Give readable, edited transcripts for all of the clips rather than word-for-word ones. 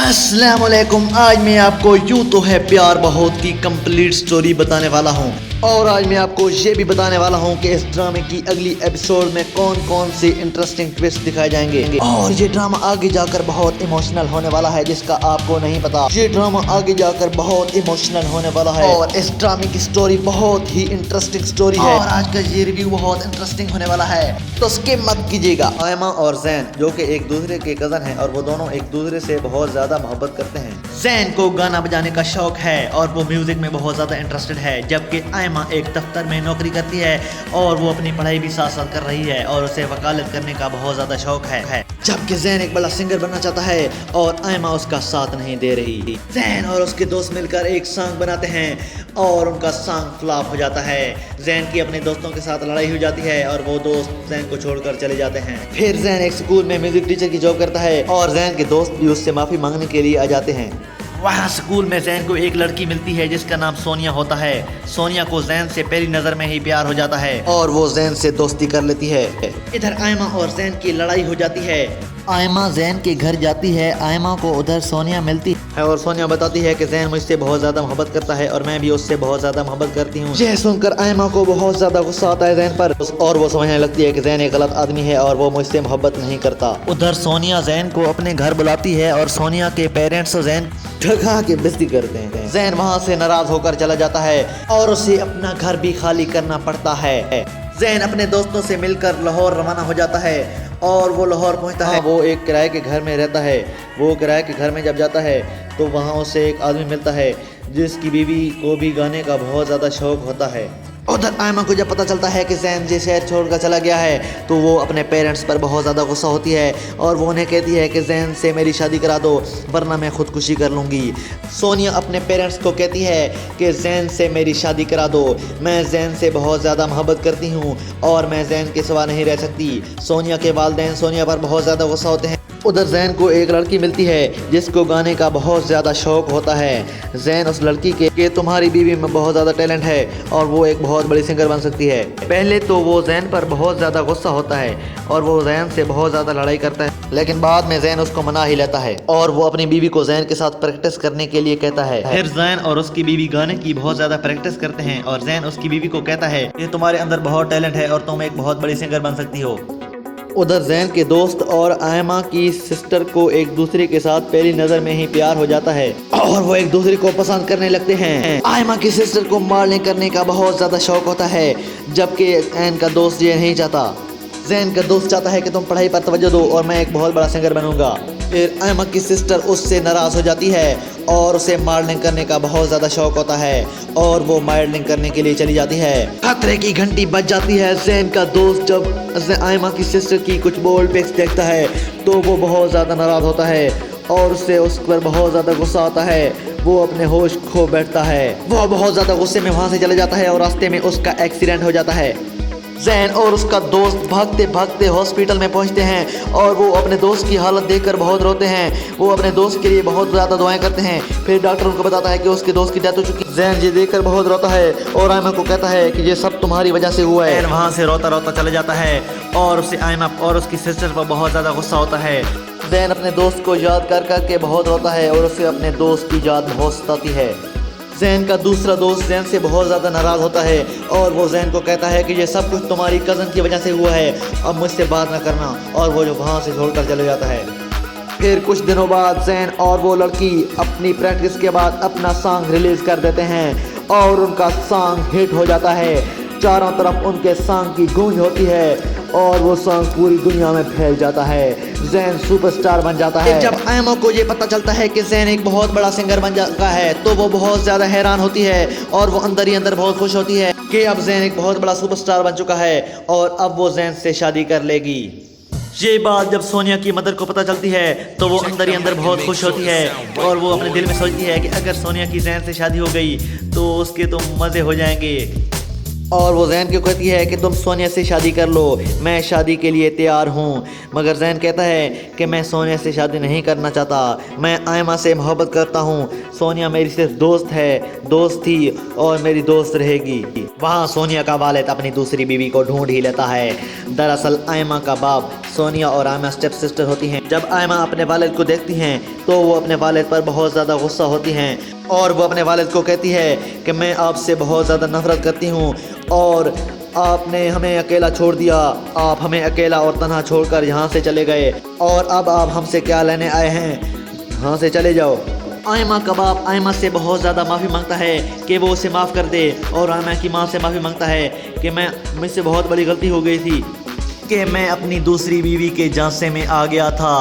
अस्सलामुअलैकुम। आज मैं आपको यूँ तो है प्यार बहुत की कंप्लीट स्टोरी बताने वाला हूँ और आज मैं आपको ये भी बताने वाला हूँ कि इस ड्रामे की अगली एपिसोड में कौन कौन से इंटरेस्टिंग ट्विस्ट दिखाए जाएंगे और ये ड्रामा आगे जाकर बहुत इमोशनल होने वाला है जिसका आपको नहीं पता। ये ड्रामा आगे जाकर बहुत इमोशनल होने वाला है और इस ड्रामे की स्टोरी बहुत ही इंटरेस्टिंग स्टोरी है और आज का ये रिव्यू बहुत इंटरेस्टिंग होने वाला है, तो स्किप मत कीजिएगा। आयमा और जैन जो कि एक दूसरे के कजन हैं और वो दोनों एक दूसरे से बहुत ज्यादा मोहब्बत करते हैं। जैन को गाना बजाने का शौक है और वो म्यूजिक में बहुत ज्यादा इंटरेस्टेड है, जबकि आयमा एक दफ्तर में नौकरी करती है और वो अपनी पढ़ाई भी साथ साथ कर रही है और उसे वकालत करने का बहुत ज्यादा शौक है। जबकि जैन एक बड़ा सिंगर बनना चाहता है और आयमा उसका साथ नहीं दे रही। जैन और उसके दोस्त मिलकर एक सॉन्ग बनाते हैं और उनका सॉन्ग फ्लॉप हो जाता है। जैन की अपने दोस्तों के साथ लड़ाई हो जाती है और वो दोस्त जैन को छोड़कर चले जाते हैं। फिर जैन एक स्कूल में म्यूजिक टीचर की जॉब करता है और जैन के दोस्त भी उससे माफी मांगने के लिए आ जाते हैं। वहाँ स्कूल में जैन को एक लड़की मिलती है जिसका नाम सोनिया होता है। सोनिया को जैन से पहली नजर में ही प्यार हो जाता है और वो जैन से दोस्ती कर लेती है। इधर आयमा और जैन की लड़ाई हो जाती है। आयमा जैन के घर जाती है। आयमा को उधर सोनिया मिलती है और सोनिया बताती है कि जैन मुझसे बहुत ज्यादा मोहब्बत करता है और मैं भी उससे बहुत ज्यादा मोहब्बत करती हूँ। यह सुनकर आयमा को बहुत ज्यादा गुस्सा आता है जैन पर और वो समझने लगती है कि जैन एक गलत आदमी है और वो मुझसे मोहब्बत नहीं करता। उधर सोनिया जैन को अपने घर बुलाती है और सोनिया के पेरेंट्स जैन ठगा के बेइज्जती करते हैं। जैन वहाँ से नाराज होकर चला जाता है और उसे अपना घर भी खाली करना पड़ता है। जैन अपने दोस्तों से मिलकर लाहौर रवाना हो जाता है और वो लाहौर पहुंचता है। वो एक किराए के घर में रहता है। वो किराए के घर में जब जाता है तो वहाँ उसे एक आदमी मिलता है जिसकी बीवी को भी गाने का बहुत ज़्यादा शौक होता है। उधर आयमा को जब पता चलता है कि जैन जी शहर छोड़कर चला गया है तो वो अपने पेरेंट्स पर बहुत ज़्यादा गुस्सा होती है और वो उन्हें कहती है कि जैन से मेरी शादी करा दो वरना मैं खुदकुशी कर लूँगी। सोनिया अपने पेरेंट्स को कहती है कि जैन से मेरी शादी करा दो, मैं जैन से बहुत ज़्यादा मोहब्बत करती हूँ और मैं जैन के सिवा नहीं रह सकती। सोनिया के वालिदैन सोनिया पर बहुत ज़्यादा गुस्सा होते हैं। उधर जैन को एक लड़की मिलती है जिसको गाने का बहुत ज़्यादा शौक होता है। जैन उस लड़की के तुम्हारी बीवी में बहुत ज़्यादा टैलेंट है और वो एक बहुत बड़ी सिंगर बन सकती है। पहले तो वो जैन पर बहुत ज़्यादा गुस्सा होता है और वो जैन से बहुत ज़्यादा लड़ाई करता है, लेकिन बाद में जैन उसको मना ही लेता है और वो अपनी बीवी को जैन के साथ प्रैक्टिस करने के लिए कहता है। फिर जैन और उसकी बीवी गाने की बहुत ज़्यादा प्रैक्टिस करते हैं और जैन उसकी बीवी को कहता है कि तुम्हारे अंदर बहुत टैलेंट है और तुम एक बहुत बड़ी सिंगर बन सकती हो। उधर जैन के दोस्त और आयमा की सिस्टर को एक दूसरे के साथ पहली नजर में ही प्यार हो जाता है और वो एक दूसरे को पसंद करने लगते हैं। आयमा की सिस्टर को मारने करने का बहुत ज्यादा शौक होता है, जबकि जैन का दोस्त ये नहीं चाहता। जैन का दोस्त चाहता है कि तुम पढ़ाई पर तवज्जो दो और मैं एक बहुत बड़ा सिंगर बनूंगा। फिर आयमा की सिस्टर उससे नाराज हो जाती है और उसे मॉडलिंग करने का बहुत ज़्यादा शौक होता है और वो मॉडलिंग करने के लिए चली जाती है। खतरे की घंटी बज जाती है। जैन का दोस्त जब आयमा की सिस्टर की कुछ बोल्ड पिक्स देखता है तो वो बहुत ज़्यादा नाराज होता है और उससे उस पर बहुत ज़्यादा गुस्सा आता है। वो अपने होश खो बैठता है। वो बहुत ज़्यादा गुस्से में वहाँ से चले जाता है और रास्ते में उसका एक्सीडेंट हो जाता है। जैन और उसका दोस्त भागते भागते हॉस्पिटल में पहुंचते हैं और वो अपने दोस्त की हालत देखकर बहुत रोते हैं। वो अपने दोस्त के लिए बहुत ज़्यादा दुआएं करते हैं। फिर डॉक्टर उनको बताता है कि उसके दोस्त की डेथ हो चुकी है। जैन ये देखकर बहुत रोता है और आयमा को कहता है कि ये सब तुम्हारी वजह से हुआ है। जैन वहाँ से रोता रोता चले जाता है और उसे आयमा और उसकी सिस्टर पर बहुत ज़्यादा गुस्सा होता है। जैन अपने दोस्त को याद कर करके बहुत रोता है और उसे अपने दोस्त की याद बहुत सताती है। जैन का दूसरा दोस्त जैन से बहुत ज़्यादा नाराज़ होता है और वो जैन को कहता है कि ये सब कुछ तुम्हारी कज़न की वजह से हुआ है, अब मुझसे बात ना करना, और वो जो वहाँ से छोड़कर चले जाता है। फिर कुछ दिनों बाद जैन और वो लड़की अपनी प्रैक्टिस के बाद अपना सॉन्ग रिलीज़ कर देते हैं और उनका सॉन्ग हिट हो जाता है। चारों तरफ उनके सॉन्ग की गूंज होती है और वो सॉन्ग पूरी दुनिया में फैल जाता है। जैन सुपरस्टार बन जाता है। जब आयमा को ये पता चलता है कि जैन एक बहुत बड़ा सिंगर बन चुका है तो वो बहुत ज़्यादा हैरान होती है और वो अंदर ही अंदर बहुत खुश होती है कि अब जैन एक बहुत बड़ा सुपरस्टार बन चुका है और अब वो जैन से शादी कर लेगी। ये बात जब सोनिया की मदर को पता चलती है तो वो अंदर ही अंदर बहुत खुश होती है और वो अपने दिल में सोचती है कि अगर सोनिया की जैन से शादी हो गई तो उसके तो मज़े हो जाएंगे। और वो जैन को कहती है कि तुम सोनिया से शादी कर लो, मैं शादी के लिए तैयार हूँ। मगर जैन कहता है कि मैं सोनिया से शादी नहीं करना चाहता, मैं आयमा से मोहब्बत करता हूँ। सोनिया मेरी सिर्फ दोस्त है, दोस्त थी और मेरी दोस्त रहेगी। वहाँ सोनिया का वालिद अपनी दूसरी बीवी को ढूंढ ही लेता है। दरअसल आयमा का बाप सोनिया और आयमा स्टेप सिस्टर होती हैं। जब आयमा अपने वालिद को देखती हैं तो वो अपने वालिद पर बहुत ज़्यादा गुस्सा होती हैं और वो अपने वालिद को कहती है कि मैं आपसे बहुत ज़्यादा नफरत करती हूँ और आपने हमें अकेला छोड़ दिया, आप हमें अकेला और तन्हा छोड़कर यहाँ से चले गए और अब आप हमसे क्या लेने आए हैं, यहाँ से चले जाओ। आयमा का बाप आयमा से बहुत ज़्यादा माफ़ी मांगता है कि वो उसे माफ़ कर दे और आयमा की माँ से माफ़ी मांगता है कि मुझसे बहुत बड़ी गलती हो गई थी कि मैं अपनी दूसरी बीवी के झांसे में आ गया था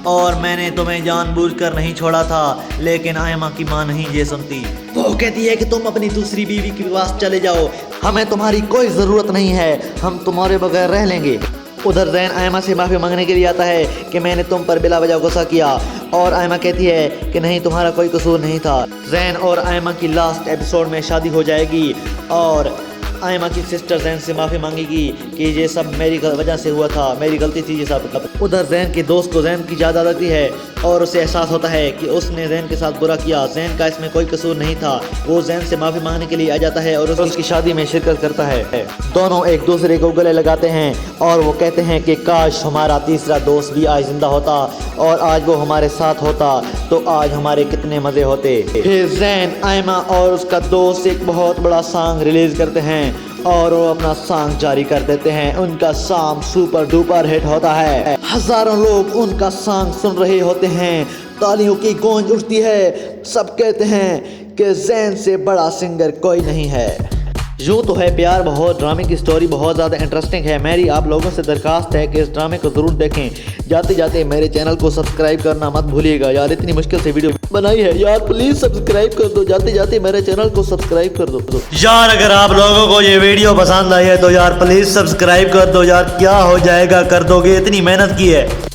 और मैंने तुम्हें जानबूझकर नहीं छोड़ा था। लेकिन आयमा की माँ नहीं ये सुनती। वो कहती है कि तुम अपनी दूसरी बीवी के पास चले जाओ, हमें तुम्हारी कोई ज़रूरत नहीं है, हम तुम्हारे बगैर रह लेंगे। उधर जैन आयमा से माफ़ी मांगने के लिए आता है कि मैंने तुम पर बिला वजह गुस्सा किया और आयमा कहती है कि नहीं, तुम्हारा कोई कसूर नहीं था। जैन और आयमा की लास्ट एपिसोड में शादी हो जाएगी और आयमा की सिस्टर जैन से माफ़ी मांगेगी कि ये सब मेरी वजह से हुआ था, मेरी गलती थी ये सब। उधर जैन के दोस्त को जैन की याद आ जाती है और उसे एहसास होता है कि उसने जैन के साथ बुरा किया, जैन का इसमें कोई कसूर नहीं था। वो जैन से माफ़ी मांगने के लिए आ जाता है और उसकी शादी में शिरकत करता है। दोनों एक दूसरे को गले लगाते हैं और वो कहते हैं कि काश हमारा तीसरा दोस्त भी आज जिंदा होता और आज वो हमारे साथ होता तो आज हमारे कितने मज़े होते। फिर जैन, आयमा और उसका दोस्त एक बहुत बड़ा सॉन्ग रिलीज़ करते हैं और वो अपना सॉन्ग जारी कर देते हैं। उनका सॉन्ग सुपर डुपर हिट होता है, हजारों लोग उनका सॉन्ग सुन रहे होते हैं, तालियों की गूंज उठती है, सब कहते हैं कि जैन से बड़ा सिंगर कोई नहीं है। यूँ तो है प्यार बहुत ड्रामे की स्टोरी बहुत ज़्यादा इंटरेस्टिंग है। मेरी आप लोगों से दरख्वास्त है कि इस ड्रामे को ज़रूर देखें। जाते जाते मेरे चैनल को सब्सक्राइब करना मत भूलिएगा यार, इतनी मुश्किल से वीडियो बनाई है यार, प्लीज़ सब्सक्राइब कर दो। जाते जाते मेरे चैनल को सब्सक्राइब कर दो यार। अगर आप लोगों को ये वीडियो पसंद आई है तो यार प्लीज़ सब्सक्राइब कर दो यार, क्या हो जाएगा, कर दोगे, इतनी मेहनत की है।